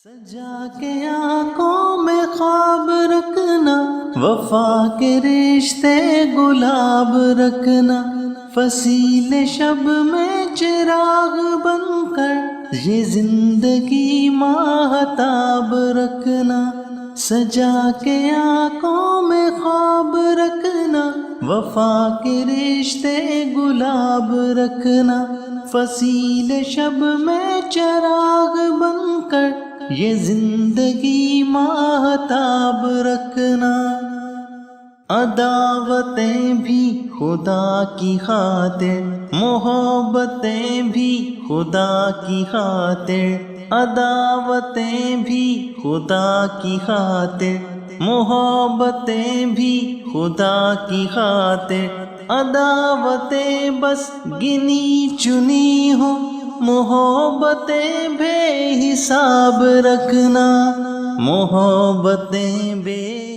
سجا کے آنکھوں میں خواب رکھنا، وفا کے رشتے گلاب رکھنا، فصیل شب میں چراغ بن کر یہ زندگی ماہتاب رکھنا۔ سجا کے آنکھوں میں خواب رکھنا، وفا کے رشتے گلاب رکھنا، فصیل شب میں چراغ بن کر یہ زندگی ماہتاب رکھنا۔ عداوتیں بھی خدا کی خاطر، محبتیں بھی خدا کی خاطر، عداوتیں بھی خدا کی خاطر، محبتیں بھی خدا کی خاطر، عداوتیں بس گنی چنی ہوں، محبتیں بے حساب رکھنا، محبتیں بے